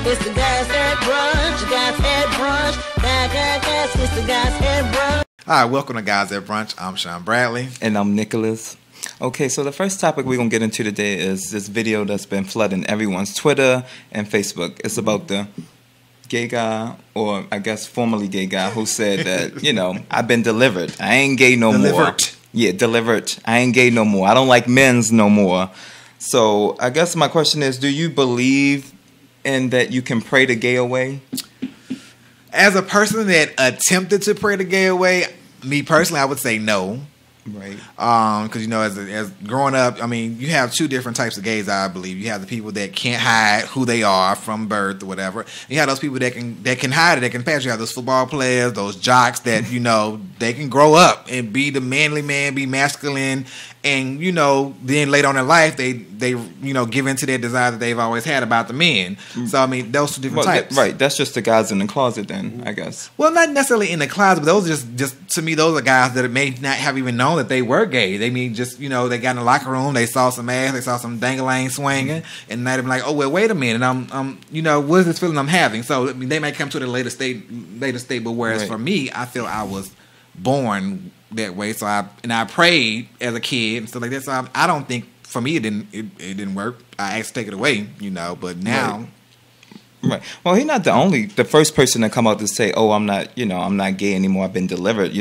It's the Guys At Brunch. Guys At Brunch. Guys. It's the Guys At Brunch. All right, welcome to Guys At Brunch. I'm Sean Bradley. And I'm Nicholas. Okay, so the first topic we're going to get into today is this video that's been flooding everyone's Twitter and Facebook. It's about the gay guy, or I guess formerly gay guy, who said that, I've been delivered. I ain't gay no more. Yeah, delivered. I ain't gay no more. I don't like men's no more. So I guess my question is, do you believe in that you can pray the gay away? As a person that attempted to pray the gay away, me personally, I would say no. Right. Because, as growing up, you have two different types of gays, I believe. You have the people that can't hide who they are from birth or whatever. You have those people that can hide it, that can pass. You have those football players, those jocks that, they can grow up and be the manly man, be masculine, and, then later on in life, they give into their desire that they've always had about the men. So, those two different types. Right. That's just the guys in the closet then, I guess. Well, not necessarily in the closet, but those are just to me, those are guys that may not have even known that they were gay. They they got in the locker room, they saw some ass, they saw some dangling swinging, and they'd be like, oh, well, wait a minute, what is this feeling I'm having? So, they may come to the later state, but whereas for me, I feel I was born that way, so I prayed as a kid and stuff like that. So I don't think for me it didn't work. I asked to take it away, but now. Right. Well, he's not the first person to come out to say, "Oh, I'm not gay anymore. I've been delivered."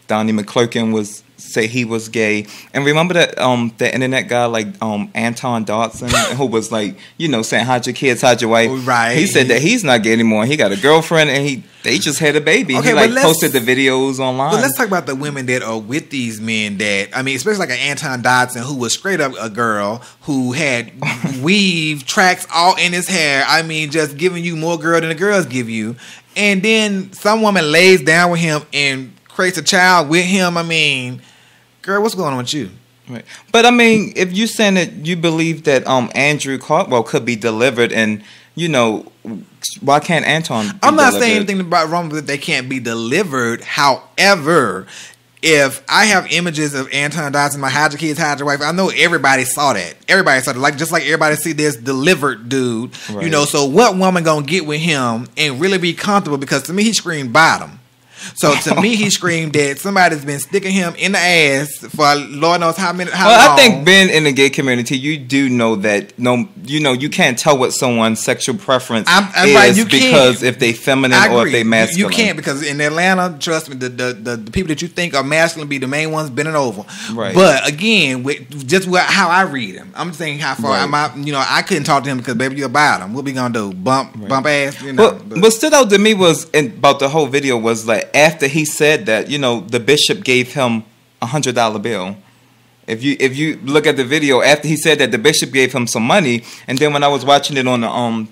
Donnie McClurkin say he was gay, and remember that the internet guy like Anton Dodson, who was saying, "Hide your kids, hide your wife." Right. He said that he's not gay anymore. He got a girlfriend, and they just had a baby. Okay, he posted the videos online. But let's talk about the women that are with these men. That especially like an Anton Dodson, who was straight up a girl who had weave tracks all in his hair. Just giving you more girl than the girls give you, and then some woman lays down with him and creates a child with him. Girl, what's going on with you? Right. But if you're saying that you believe that Andrew Caldwell could be delivered, and why can't Anton be I'm not delivered? saying anything about wrong with it. They can't be delivered. However, if I have images of Anton Dodson, my hide your kids, hide your wife, I know everybody saw that. Everybody saw it. Just like everybody see this delivered dude. Right. So what woman gonna get with him and really be comfortable? Because to me, he screamed bottom. So to me, he screamed that somebody's been sticking him in the ass for Lord knows how long. I think being in the gay community, you do know that you can't tell what someone's sexual preference is right, because if they feminine or if they masculine. You can't, because in Atlanta, trust me, the people that you think are masculine be the main ones bending over. Right. But again, how I read him, I'm saying how far I couldn't talk to him because baby, you're bottom. What we gonna do? Bump ass? But what stood out to me was about the whole video was like, after he said that, the bishop gave him $100 bill. If you look at the video, after he said that, the bishop gave him some money, and then when I was watching it on the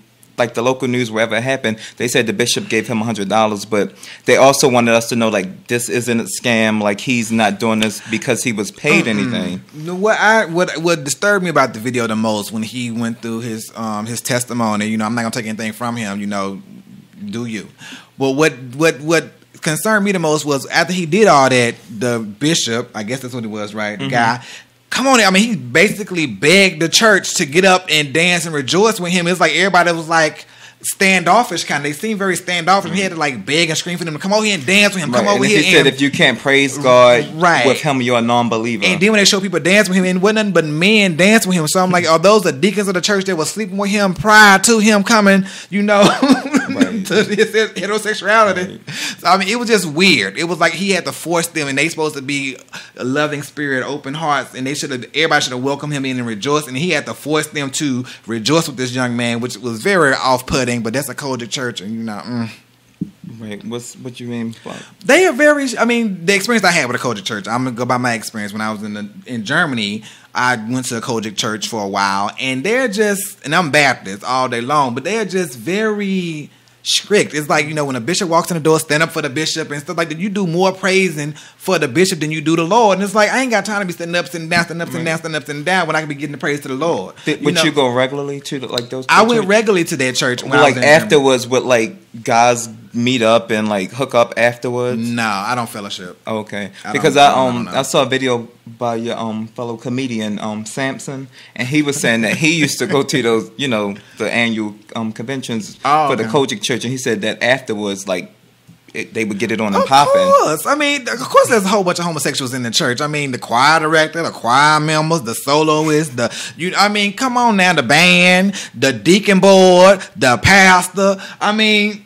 the local news wherever it happened, they said the bishop gave him $100, but they also wanted us to know this isn't a scam. He's not doing this because he was paid anything. What disturbed me about the video the most when he went through his testimony, I'm not gonna take anything from him. Do you? Well, what concerned me the most was after he did all that, the bishop, I guess that's what it was, right? The guy, come on, he basically begged the church to get up and dance and rejoice with him. It's like everybody was standoffish kind of. They seemed very standoffish. He had to beg and scream for them to come over here and dance with him. Come over here. He said if you can't praise God with him, you're a non-believer. And then when they show people dance with him, and wasn't nothing but men dance with him. So I'm like, are those the deacons of the church that were sleeping with him prior to him coming, to his heterosexuality? Right. So it was just weird. It was like he had to force them, and they supposed to be a loving spirit, open hearts, and everybody should have welcomed him in and rejoiced, and he had to force them to rejoice with this young man, which was very off-putting. But that's a Kojic church, and Right. What you mean? They are very. The experience I had with a Kojic church. I'm gonna go by my experience. When I was in Germany, I went to a Kojic church for a while, and they're just. And I'm Baptist all day long, but they're just very strict. It's like, when a bishop walks in the door, stand up for the bishop and stuff like that. You do more praising for the bishop than you do the Lord. And it's like, I ain't got time to be standing up, sitting down, standing up, sitting down, standing up, sitting down when I can be getting the praise to the Lord. Would you go regularly to those? I went regularly to that church. When afterwards, with guys meet up and like hook up afterwards? No, I don't fellowship. Okay, I because don't know. I saw a video by your fellow comedian Samson, and he was saying that he used to go to those, you know, the annual conventions for the Kojic Church, and he said that afterwards, like, they would get it on and popping. Of course. I mean, of course there's a whole bunch of homosexuals in the church. I mean, the choir director, the choir members, the soloists, I mean, come on now, the band, the deacon board, the pastor. I mean,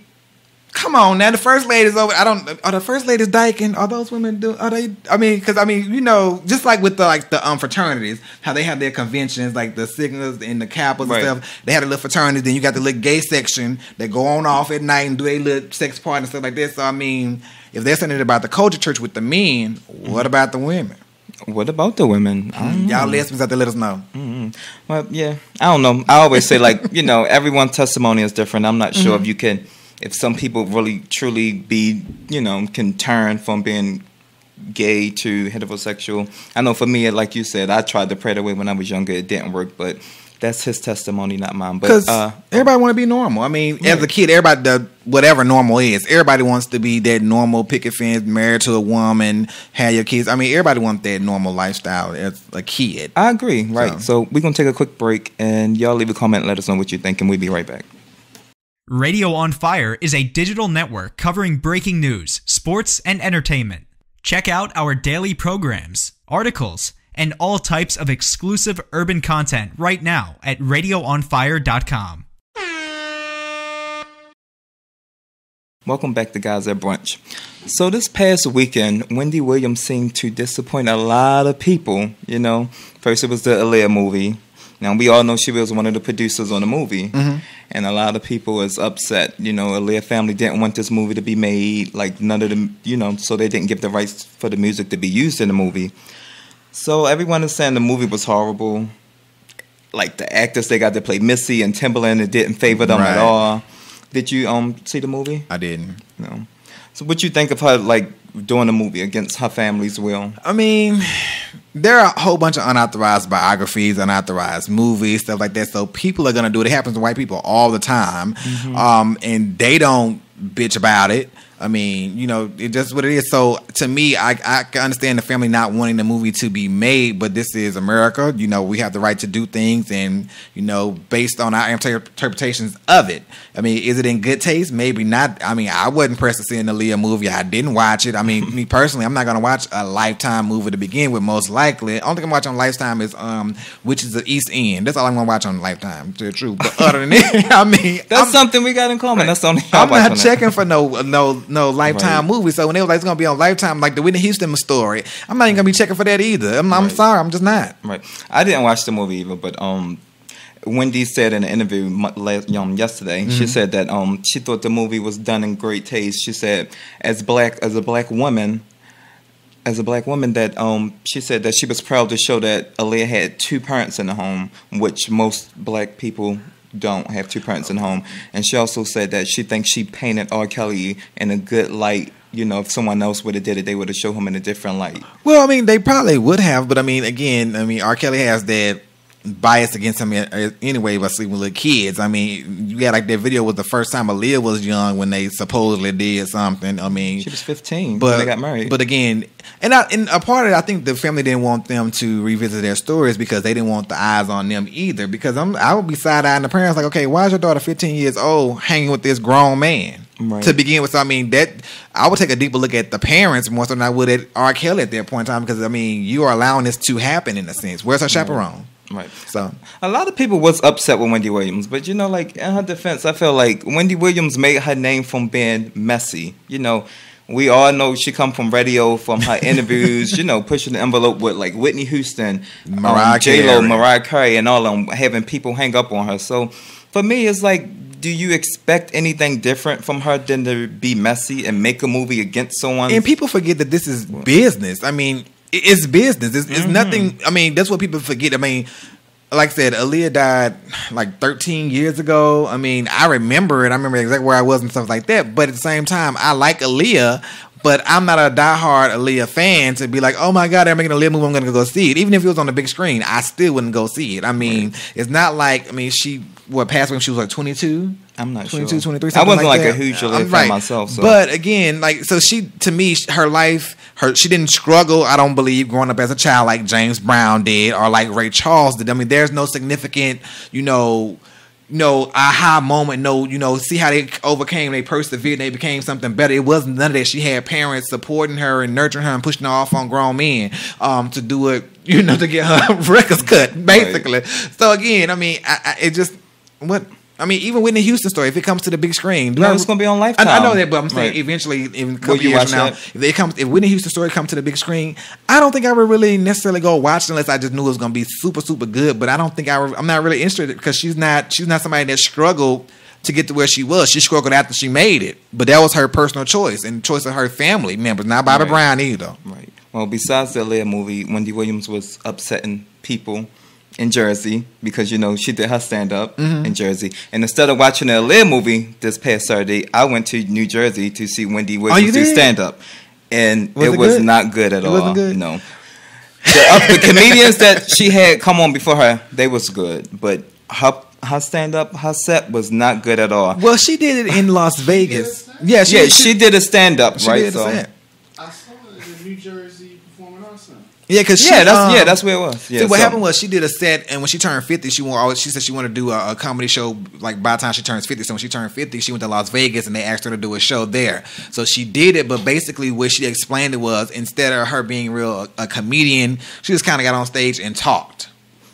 come on now, the first ladies over. Are the first ladies dyking? Are those women are they? I mean, because you know, just like with the fraternities, how they have their conventions, like the Signals and the Kappas and stuff. They had a little fraternity. Then you got the little gay section that go on off at night and do a little sex party and stuff like this. So I mean, if they're saying it about the culture church with the men, what about the women? What about the women? Y'all lesbians have to let us know. Mm-hmm. Well, yeah, I don't know. I always say, like, you know, everyone's testimony is different. I'm not sure if you can. If some people really truly can turn from being gay to heterosexual. I know for me, like you said, I tried to pray that way when I was younger. It didn't work, but that's his testimony, not mine. Because everybody want to be normal. I mean, as a kid, everybody, whatever normal is, everybody wants to be that normal picket fence, married to a woman, have your kids. I mean, everybody wants that normal lifestyle as a kid. I agree, right. So we're going to take a quick break, and y'all leave a comment and let us know what you think, and we'll be right back. Radio on Fire is a digital network covering breaking news, sports, and entertainment. Check out our daily programs, articles, and all types of exclusive urban content right now at radioonfire.com. Welcome back to Guys at Brunch. So this past weekend, Wendy Williams seemed to disappoint a lot of people. You know, first it was the Aaliyah movie. Now, we all know she was one of the producers on the movie, and a lot of people was upset. You know, Aaliyah family didn't want this movie to be made, like none of them, you know, so they didn't give the rights for the music to be used in the movie. So everyone is saying the movie was horrible. Like the actors they got to play Missy and Timbaland, it didn't favor them at all. Did you see the movie? I didn't. No. So what you think of her, like, doing the movie against her family's will? I mean, there are a whole bunch of unauthorized biographies, unauthorized movies, stuff like that. So people are going to do it. It happens to white people all the time. And they don't bitch about it. I mean, you know, it's just what it is. So to me, I can understand the family not wanting the movie to be made, but this is America. You know, we have the right to do things and, you know, based on our interpretations of it. I mean, is it in good taste? Maybe not. I mean, I wasn't pressed to see an Aaliyah movie. I didn't watch it. I mean, me personally, I'm not going to watch a Lifetime movie to begin with, most likely. The only thing I'm watching on Lifetime is Witches of the East End. That's all I'm going to watch on Lifetime, to the truth. But other than that, I mean... That's something we got in common. That's the only I'm not checking for no Lifetime movie. So when they were like, it's going to be on Lifetime, like the Whitney Houston story, I'm not even going to be checking for that either. I'm sorry. I'm just not. Right. I didn't watch the movie either, but Wendy said in an interview yesterday, she said that she thought the movie was done in great taste. She said, as a black woman, that she said that she was proud to show that Aaliyah had two parents in the home, which most black people don't have two parents in the home. And she also said that she thinks she painted R. Kelly in a good light. You know, if someone else would have did it, they would have showed him in a different light. Well, I mean, they probably would have, but I mean, again, R. Kelly has that bias against him anyway by sleeping with little kids. I mean, you had like that video was the first time Aaliyah was young when they supposedly did something. I mean, she was 15 when they got married. But again, and a part of it, I think the family didn't want them to revisit their stories because they didn't want the eyes on them either. Because I would be side-eyeing the parents like, okay, why is your daughter 15 years old hanging with this grown man? Right. To begin with, so I mean that I would take a deeper look at the parents more so than I would at R. Kelly at that point in time because I mean you are allowing this to happen in a sense. Where's her chaperone? Right. So a lot of people was upset with Wendy Williams, but you know, like in her defense, I feel like Wendy Williams made her name from being messy. You know, we all know she come from radio, from her interviews. You know, pushing the envelope with like Whitney Houston, J-Lo, Mariah Carey, and all of them, having people hang up on her. So for me, it's like, do you expect anything different from her than to be messy and make a movie against someone? And people forget that this is business. I mean, it's business. It's nothing. I mean, that's what people forget. I mean, like I said, Aaliyah died like 13 years ago. I mean, I remember it. I remember exactly where I was and stuff like that. But at the same time, I like Aaliyah, but I'm not a diehard Aaliyah fan to be like, oh my God, they're making a Aaliyah movie, I'm going to go see it. Even if it was on the big screen, I still wouldn't go see it. I mean, it's not like, I mean, she passed when she was like 22. I'm not 22, sure. 23, I something wasn't like that. a huge Aaliyah fan myself. So. But again, like, so she, to me, her life, she didn't struggle, I don't believe, growing up as a child like James Brown did or like Ray Charles did. I mean, there's no significant, aha moment. See how they overcame, they persevered, they became something better. It wasn't none of that. She had parents supporting her and nurturing her and pushing her off on grown men to do it, to get her records cut, basically. Right. So again, I mean, even Whitney Houston story, if it comes to the big screen, it's going to be on Lifetime. I know that, but I'm saying eventually, in a couple years from now, if Whitney Houston story comes to the big screen, I don't think I would really necessarily go watch it unless I just knew it was going to be super, super good. But I don't think I'm not really interested because she's not somebody that struggled to get to where she was. She struggled after she made it, but that was her personal choice and choice of her family members, not Bobby Brown either. Right. Well, besides the Aaliyah movie, Wendy Williams was upsetting people in Jersey because she did her stand up in Jersey, and instead of watching the Aaliyah movie this past Saturday, I went to New Jersey to see Wendy Williams do stand up, and it was not good at all. Wasn't good? No, the comedians that she had come on before her, they was good, but her stand up, her set was not good at all. Well, she did it in Las Vegas. She did a stand up, right? So I saw it in New Jersey performing our son. Yeah, because that's where it was. Yeah, see, what happened was she did a set, and when she turned 50, she said she wanted to do a comedy show. Like by the time she turns 50, so when she turned 50, she went to Las Vegas, and they asked her to do a show there. So she did it, but basically what she explained it was instead of her being a comedian, she just kind of got on stage and talked.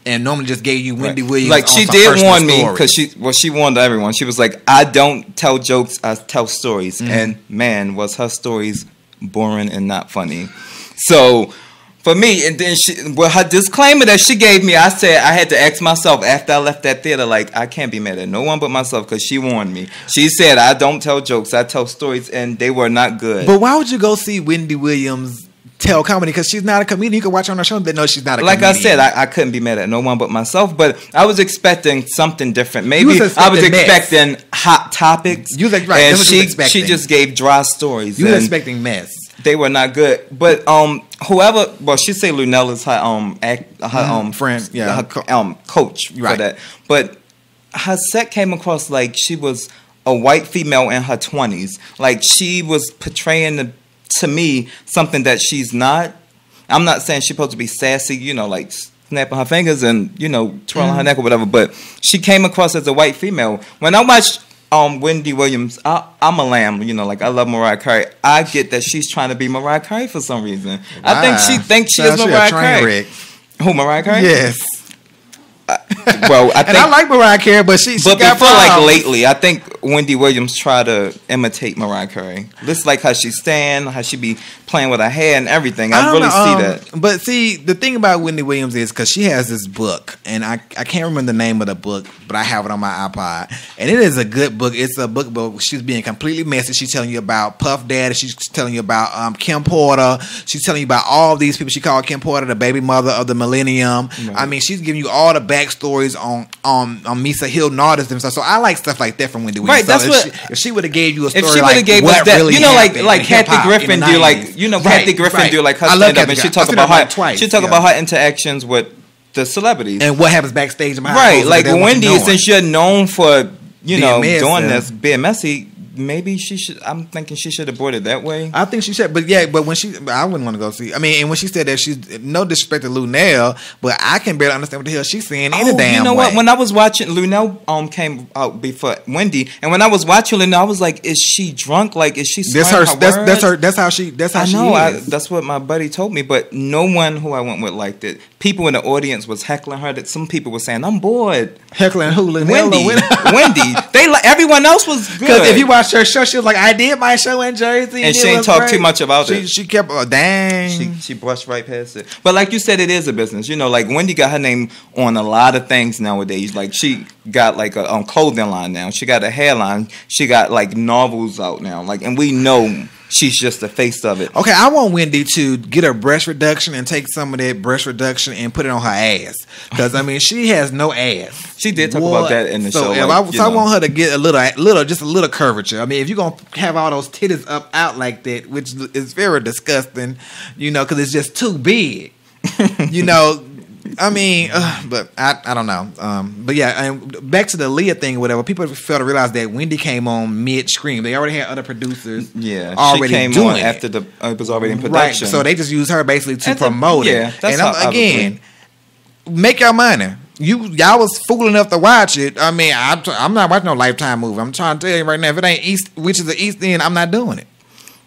And normally just gave you Wendy Williams. Like she did warn me because she warned everyone. She was like, "I don't tell jokes, I tell stories." And man, was her stories boring and not funny. So. For me, and then her disclaimer that she gave me, I said I had to ask myself after I left that theater, like, I can't be mad at no one but myself because she warned me. She said, I don't tell jokes, I tell stories, and they were not good. But why would you go see Wendy Williams tell comedy? Because she's not a comedian. You can watch her on her show and know she's not a comedian. Like I said, I couldn't be mad at no one but myself, but I was expecting something different. Maybe I was expecting hot topics. You was right. And she just gave dry stories. You were expecting mess. They were not good, but whoever, well, she say Lunella is her friend, her coach for that. But her set came across like she was a white female in her 20s. Like she was portraying to me something that she's not. I'm not saying she's supposed to be sassy, like snapping her fingers and twirling her neck or whatever. But she came across as a white female. When I watched Wendy Williams, I'm a lamb, like I love Mariah Carey. I get that she's trying to be Mariah Carey for some reason. Wow. I think she thinks she is Mariah Carey. Who, Mariah Carey? Yes. I like Mariah Carey, but she got before like lately, I think Wendy Williams tried to imitate Mariah Carey. This like how she stand, how she be playing with her hair and everything. I really see that. But see, the thing about Wendy Williams is because she has this book, and I can't remember the name of the book, but I have it on my iPod, and it is a good book. It's a book about she's being completely messy. She's telling you about Puff Daddy. She's telling you about Kim Porter. She's telling you about all these people. She called Kim Porter the baby mother of the millennium. Right. I mean, she's giving you all the backstories on Misa Hill and all this and stuff. So I like stuff like that from Wendy Williams. Right, so that's if she would have gave you a story, if she like gave what us that, really happened, like Kathy Griffin do, Kathy Griffin do like her stand up, and she talk about her interactions with the celebrities and what happens backstage. Right, like Wendy, since you're known for doing this, being messy. Maybe she should. I'm thinking she should have brought it that way. I think she should, but when I wouldn't want to go see. I mean, and when she said that, she's no disrespect to Lunel, but I can barely understand what the hell she's saying in a damn way. What? When I was watching, Lunel came out before Wendy, and when I was watching Lunel, I was like, "Is she drunk? Like, is she?" That's her. That's how she. That's how she is. That's what my buddy told me, but no one who I went with liked it. People in the audience was heckling her. That some people were saying, "I'm bored." Heckling who? Wendy. They like everyone else was good. Because if you watch her show, she was like, "I did my show in Jersey," and she didn't talk too much about it. She kept, dang. She brushed right past it. But like you said, it is a business. Like Wendy got her name on a lot of things nowadays. Like she got like a clothing line now. She got a hairline. She got like novels out now. Like, and we know she's just the face of it. Okay, I want Wendy to get her breast reduction and take some of that breast reduction and put it on her ass. Because, I mean, she has no ass. She did talk about that in the show. I want her to get a little curvature. I mean, if you're going to have all those titties out like that, which is very disgusting, because it's just too big. I mean, but I don't know. But yeah, and back to the Aaliyah thing or whatever. People fail to realize that Wendy came on mid-scream. They already had other producers. Yeah, already she came doing on after it was already in production. Right. So they just used her basically to promote it. Yeah, that's again, make your money. Y'all was fool enough to watch it. I mean, I'm not watching no Lifetime movie. I'm trying to tell you right now, if it ain't East, which is the East End, I'm not doing it.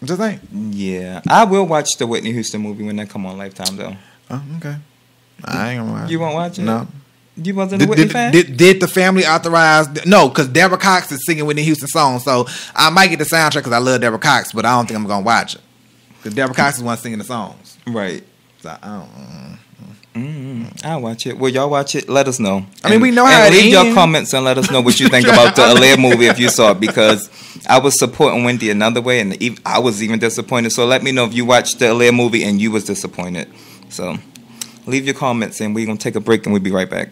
I'm just saying. Yeah, I will watch the Whitney Houston movie when that come on Lifetime though. Oh, okay. I ain't gonna watch it. You won't watch it? No. You wasn't a Whitney fan? Did the family authorize? No, because Deborah Cox is singing Whitney Houston songs, so I might get the soundtrack because I love Deborah Cox, but I don't think I'm gonna watch it because Deborah Cox is the one singing the songs. Right. So I don't. I'll watch it. Will y'all watch it? Let us know. I mean, we know how it leave your ends. comments and let us know what you think about the Aaliyah movie if you saw it, because I was supporting Wendy another way and I was even disappointed. So let me know if you watched the Aaliyah movie and you was disappointed. So leave your comments and we're going to take a break and we'll be right back.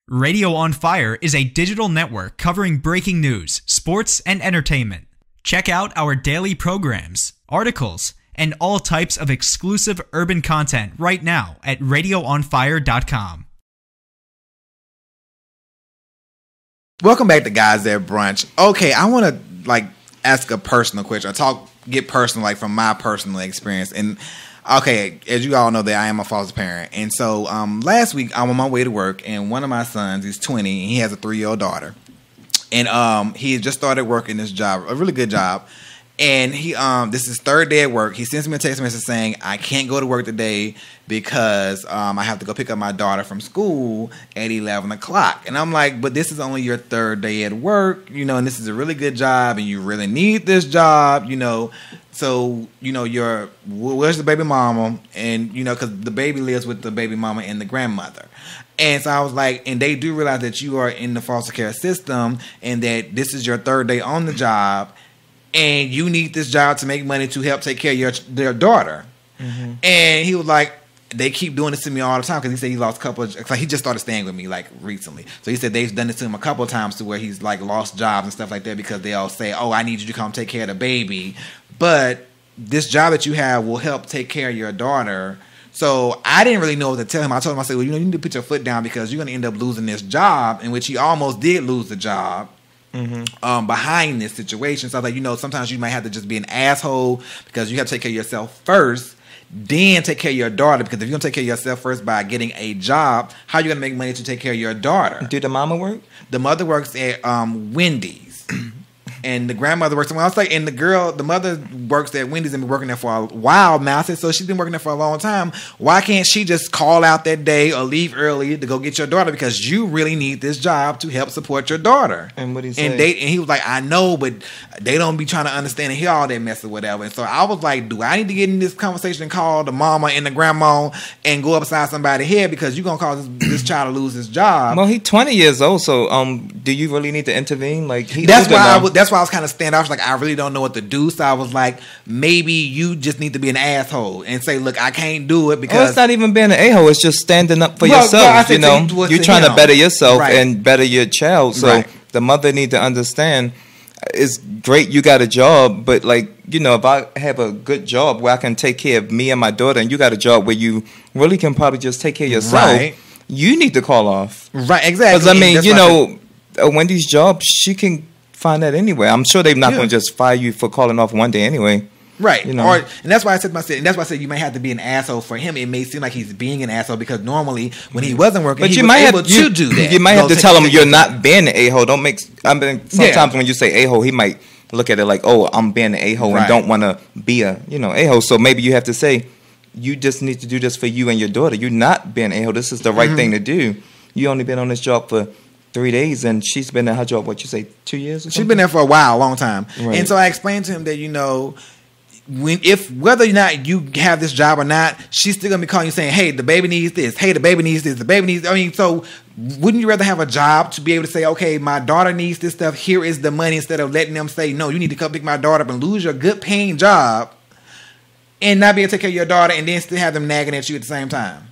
Radio on Fire is a digital network covering breaking news, sports, and entertainment. Check out our daily programs, articles, and all types of exclusive urban content right now at radioonfire.com. Welcome back to Guys at Brunch. Okay, I want to ask a personal question. Get personal, from my personal experience. And okay, as you all know, that I am a foster parent, and so last week I'm on my way to work, and one of my sons is 20, and he has a 3-year-old daughter, and he had just started working this job, a really good job. And he this is his third day at work. He sends me a text message saying, I can't go to work today because I have to go pick up my daughter from school at 11 o'clock. And I'm like, but this is only your third day at work, and this is a really good job, and you really need this job, So, where's the baby mama? And, because the baby lives with the baby mama and the grandmother. And so I was like, and they do realize that you are in the foster care system and that this is your third day on the job. And you need this job to make money to help take care of their daughter. Mm-hmm. And he was like, they keep doing this to me all the time because he said he lost a couple of, he just started staying with me recently. So he said they've done this to him a couple of times to where he's lost jobs and stuff like that because they all say, oh, I need you to come take care of the baby. But this job that you have will help take care of your daughter. So I didn't really know what to tell him. I told him, I said, well, you need to put your foot down because you're going to end up losing this job, in which he almost did lose the job. Mm-hmm. Behind this situation. So I was like, sometimes you might have to just be an asshole because you have to take care of yourself first, then take care of your daughter. Because if you don't take care of yourself first by getting a job, how are you going to make money to take care of your daughter? Do the mama work? The mother works at Wendy's. And the grandmother works somewhere else. And the mother works at Wendy's and been working there for a while now. I said, so she's been working there for a long time. Why can't she just call out that day or leave early to go get your daughter? Because you really need this job to help support your daughter. And what he said? And he was like, I know, but they don't be trying to understand and hear all that mess or whatever. And so I was like, do I need to get in this conversation and call the mama and the grandma and go upside somebody's head because you're going to cause this child to lose his job? Well, he's 20 years old, so do you really need to intervene? That's why I was kind of standoffish. I really don't know what to do. So I was like, maybe you just need to be an asshole and say, look, I can't do it because it's not even being an a-hole. It's just standing up for yourself. You're trying to better yourself and better your child. So the mother need to understand. It's great you got a job, but if I have a good job where I can take care of me and my daughter, and you got a job where you really can probably just take care of yourself, you need to call off. Right, exactly. Because Wendy's job, she can find that anyway. I'm sure they're not going to just fire you for calling off one day anyway. Right. And that's why I said you might have to be an asshole for him. It may seem like he's being an asshole because normally when he wasn't working, but he you was might able have to do that. You might have to tell him you're not being an a-hole. Don't make. Sometimes when you say a-hole, he might look at it like, oh, I'm being an a-hole and don't want to be a a-hole. So maybe you have to say, you just need to do this for you and your daughter. You're not being a-hole. This is the right thing to do. You only been on this job for 3 days, and she's been at her job, 2 years? She's been there for a while, a long time. Right. And so I explained to him that, whether or not you have this job or not, she's still going to be calling you saying, hey, the baby needs this. Hey, the baby needs this. The baby needs... so wouldn't you rather have a job to be able to say, okay, my daughter needs this stuff. Here is the money, instead of letting them say, no, you need to come pick my daughter up and lose your good paying job and not be able to take care of your daughter and then still have them nagging at you at the same time.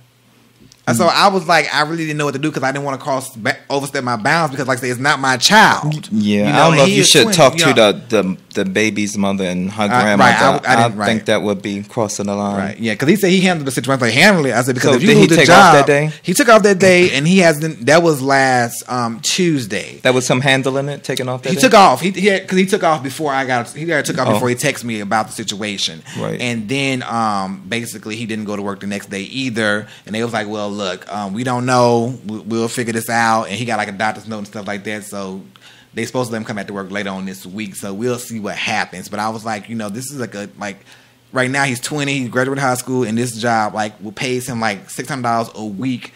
And so I was like, I really didn't know what to do because I didn't want to overstep my bounds because, like I say, it's not my child. Yeah, I don't know if you should talk to the baby's mother and her grandmother, I think that would be crossing the line. Right. Yeah, because he said he handled the situation. Like, handle it. I said, because So if you did lose he the take job, off that day? He took off that day, and he hasn't. That was last Tuesday. That was him handling it, taking off that He day? took off. Because he took off before I got. He took off before he texted me about the situation. Right. And then basically he didn't go to work the next day either. And they was like, well, look, we don't know. We'll figure this out. And he got like a doctor's note and stuff like that. So they supposed to let him come back to work later on this week. So we'll see what happens. But I was like, this is like right now he's 20. He graduated high school, and this job will pays him like $600 a week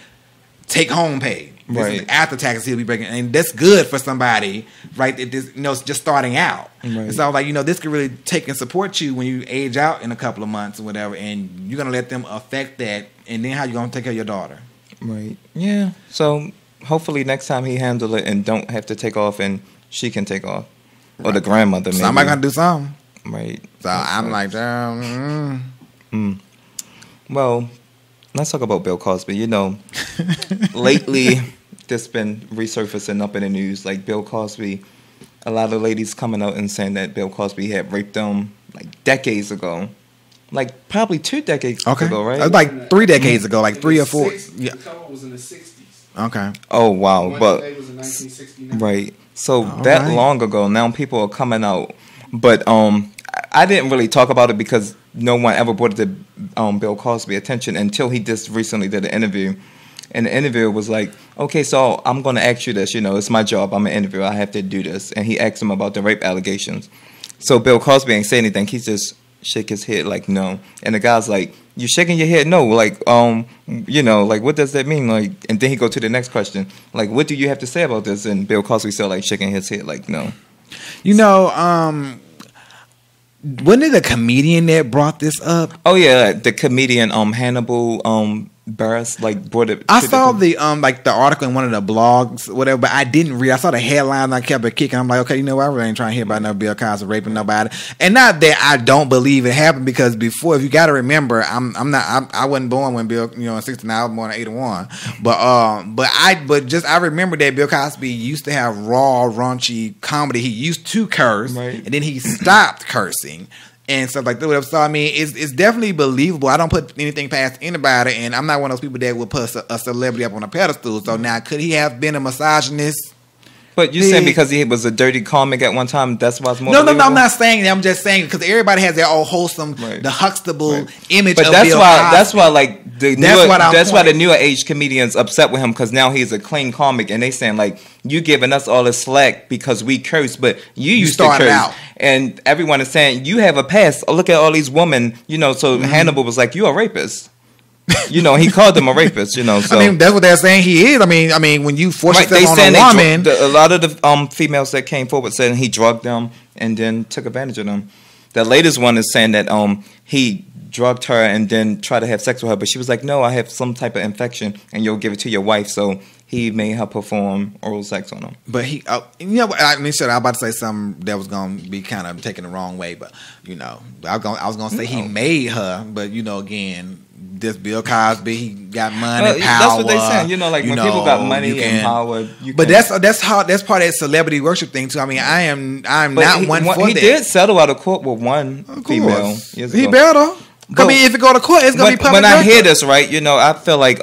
take home pay. Right. After taxes, he'll be breaking, and that's good for somebody, right? That is, just starting out. Right. And so I was like, this could really take and support you when you age out in a couple of months or whatever, and you're gonna let them affect that, and then how you gonna take care of your daughter? Right. Yeah. So hopefully next time he handle it and don't have to take off, and she can take off, or the grandmother. Maybe. Somebody gonna do something. Right. So I'm like, Well, let's talk about Bill Cosby. Lately, this been resurfacing up in the news. Like Bill Cosby, a lot of ladies coming out and saying that Bill Cosby had raped them like decades ago. Like probably 2 decades ago, right? Like 3 decades ago, like 3 or 4. Yeah. The cover was in the 60s. Okay. Oh, wow. But Day was in 1969. right. So that long ago, now people are coming out. But I didn't really talk about it because no one ever brought it to Bill Cosby attention until he just recently did an interview. And the interviewer was like, okay, so I'm going to ask you this. It's my job. I'm an interviewer. I have to do this. And he asked him about the rape allegations. So Bill Cosby ain't say anything. He just shake his head like, no. And the guy's like, you shaking your head? No. Like, like, what does that mean? Like, and then he go to the next question. Like, what do you have to say about this? And Bill Cosby still like shaking his head like, no. Wasn't it a comedian that brought this up? Oh yeah, the comedian Hannibal Buress brought it. I saw the the article in one of the blogs, whatever, but I didn't read. I saw the headline and I kept it kicking. I'm like, okay, I really ain't trying to hear about no Bill Cosby raping nobody. And not that I don't believe it happened, because before, if you got to remember, I wasn't born when Bill, in 69. I was born in 81. I remember that Bill Cosby used to have raw, raunchy comedy. He used to curse, right, and then he stopped cursing and stuff like that. So I mean, it's definitely believable. I don't put anything past anybody, and I'm not one of those people that would put a celebrity up on a pedestal. So now, could he have been a misogynist? But you saying because he was a dirty comic at one time, that's why it's more believable? No, I'm not saying that. I'm just saying because everybody has their own wholesome, the Huxtable image of Bill Cosby. That's why the newer age comedians upset with him, because now he's a clean comic, and they saying like, you giving us all the slack because we curse, but you used to curse. Out. And everyone is saying you have a past. Look at all these women, So Hannibal was like, you a rapist. He called them a rapist, So I mean, that's what they're saying he is. I mean, when you force yourself on a woman, a lot of the females that came forward said he drugged them and then took advantage of them. The latest one is saying that he drugged her and then tried to have sex with her, but she was like, no, I have some type of infection, and you'll give it to your wife. So he made her perform oral sex on him. But he, I was about to say something that was going to be kind of taken the wrong way, but I was going to say he made her, but again, this Bill Cosby, he got money, power. That's what they saying. When people got money and power, that's part of that celebrity worship thing too. I mean, I'm not one for that. He did settle out of court with one female. He better. But, I mean, if it go to court, it's gonna be public. When I hear this, right, I feel like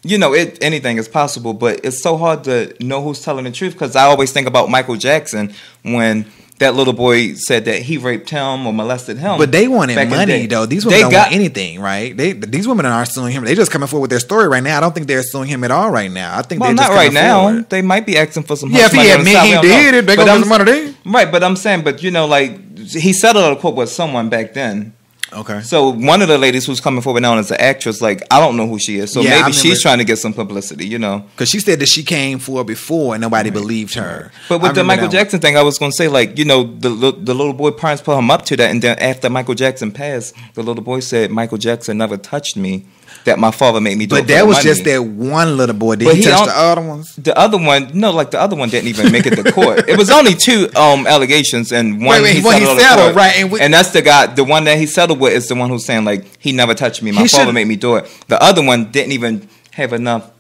anything is possible, but it's so hard to know who's telling the truth, because I always think about Michael Jackson when that little boy said that he raped him or molested him. But they wanted money, though. These women don't want anything, right? These women aren't suing him. They're just coming forward with their story right now. I don't think they're suing him at all right now. I think they're just not right now. Forward. They might be asking for some. Yeah, if he admit he did it, they're gonna get some money there. Right, but I'm saying, he settled out of court with someone back then. Okay. So one of the ladies who's coming forward now as an actress, I don't know who she is. So maybe she's trying to get some publicity, Because she said that she came forward before and nobody believed her. But with the Michael Jackson thing, I was going to say, the little boy parents put him up to that. And then after Michael Jackson passed, the little boy said, Michael Jackson never touched me. That my father made me do. But that was just that one little boy. Did he touch the other ones? The other one, no, the other one didn't even make it to court. It was only 2 allegations, and one he settled right? And that's the guy. The one that he settled with is the one who's saying he never touched me. My father made me do it. The other one didn't even have enough,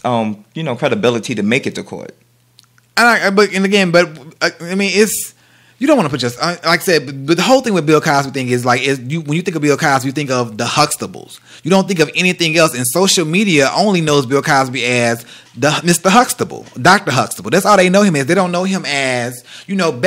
credibility to make it to court. I mean, it's You don't want to put just like I said, but the whole thing with Bill Cosby thing is like when you think of Bill Cosby, you think of the Huxtables. You don't think of anything else. And social media only knows Bill Cosby as the Mr. Huxtable, Dr. Huxtable. That's all they know him as. They don't know him as, Hollywood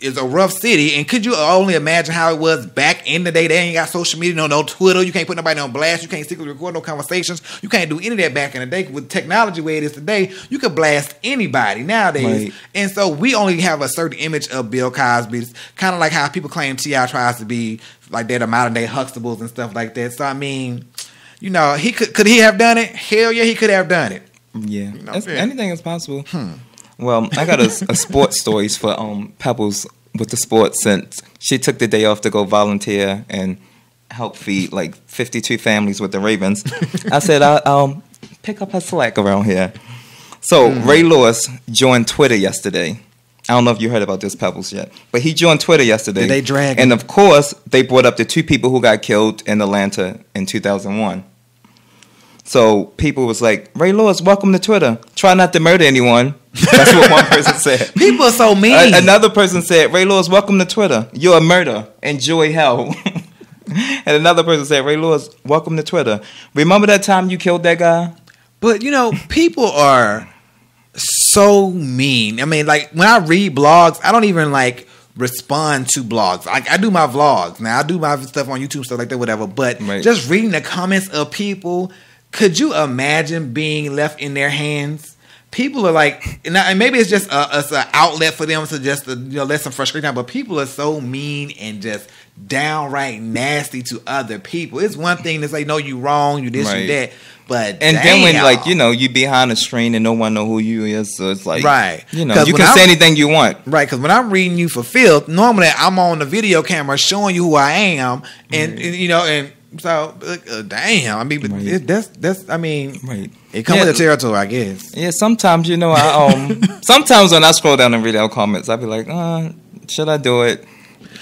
is a rough city, and could you only imagine how it was back in the day? They ain't got social media, no Twitter. You can't put nobody on blast. You can't secretly record no conversations. You can't do any of that back in the day. With technology where it is today, you could blast anybody nowadays. Right. And so we only have a certain image of Bill Cosby. It's kind of like how people claim T.I. tries to be like they're the modern day Huxtables and stuff like that. So I mean, he could he have done it? Hell yeah, he could have done it. Yeah, anything is possible. Well, I got a sports stories for Pebbles with the sports, since she took the day off to go volunteer and help feed like 52 families with the Ravens. I said I'll pick up her slack around here. So Ray Lewis joined Twitter yesterday. I don't know if you heard about this, Pebbles, yet, but he joined Twitter yesterday. Did they drag him? And of course, they brought up the 2 people who got killed in Atlanta in 2001. So people was like, Ray Lewis, welcome to Twitter. Try not to murder anyone. That's what one person said. People are so mean. Another person said, Ray Lewis, welcome to Twitter. You're a murderer. Enjoy hell. And another person said, Ray Lewis, welcome to Twitter. Remember that time you killed that guy? But, people are so mean. I mean, like, when I read blogs, I don't even, like, respond to blogs. Like, I do my vlogs. Now, I do my stuff on YouTube, stuff like that, whatever. But just reading the comments of people, could you imagine being left in their hands? People are like, and maybe it's just an outlet for them to just let some frustration out. But people are so mean and just downright nasty to other people. It's one thing to say, no, you wrong, you this, you that. But then when you behind a screen and no one know who you is, so it's like you can say anything you want. Right, because when I'm reading you for filth, normally I'm on the video camera showing you who I am, and so damn. I mean, that's I mean, it comes with the territory, I guess. Yeah, sometimes sometimes when I scroll down and read our comments, I be like, should I do it?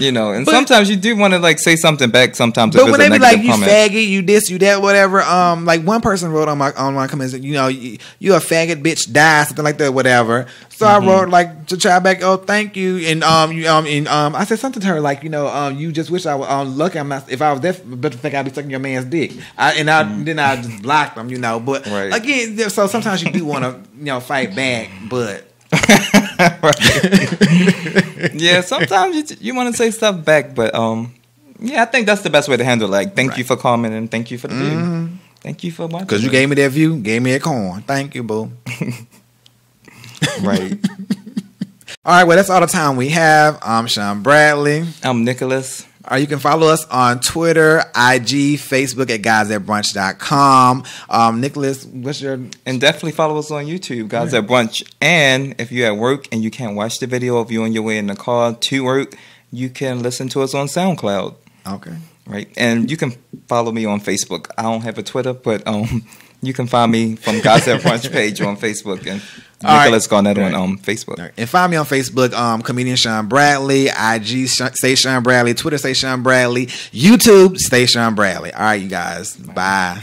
And sometimes you do want to like say something back. Sometimes, but when they be like, "You faggot, you this, you that, whatever," like one person wrote on my comments, you a faggot, bitch, die, something like that, whatever. So I wrote like to try back, oh, thank you, and I said something to her like, you just wish I was lucky. I'm not. If I was that, but think I'd be sucking your man's dick. Then I just blocked them, But again, so sometimes you do want to, fight back, but. Yeah, sometimes you want to say stuff back, but I think that's the best way to handle it. Like, thank you for commenting, and thank you for the view. Thank you for watching. Because you gave me that view, gave me a coin. Thank you, boo. Right. All right, well, that's all the time we have. I'm Sean Bradley. I'm Nicholas. You can follow us on Twitter, IG, Facebook at guysatbrunch.com. Nicholas, what's your... And definitely follow us on YouTube, Guys at Brunch. And if you're at work and you can't watch the video, if you're on your way in the car to work, you can listen to us on SoundCloud. Okay. Right. And you can follow me on Facebook. I don't have a Twitter, but you can find me from Guys At Brunch page on Facebook, and Nicholas Garnett on Facebook. Right. And find me on Facebook, comedian Sean Bradley, IG say Sean Bradley, Twitter say Sean Bradley, YouTube say Sean Bradley. All right, you guys. Bye.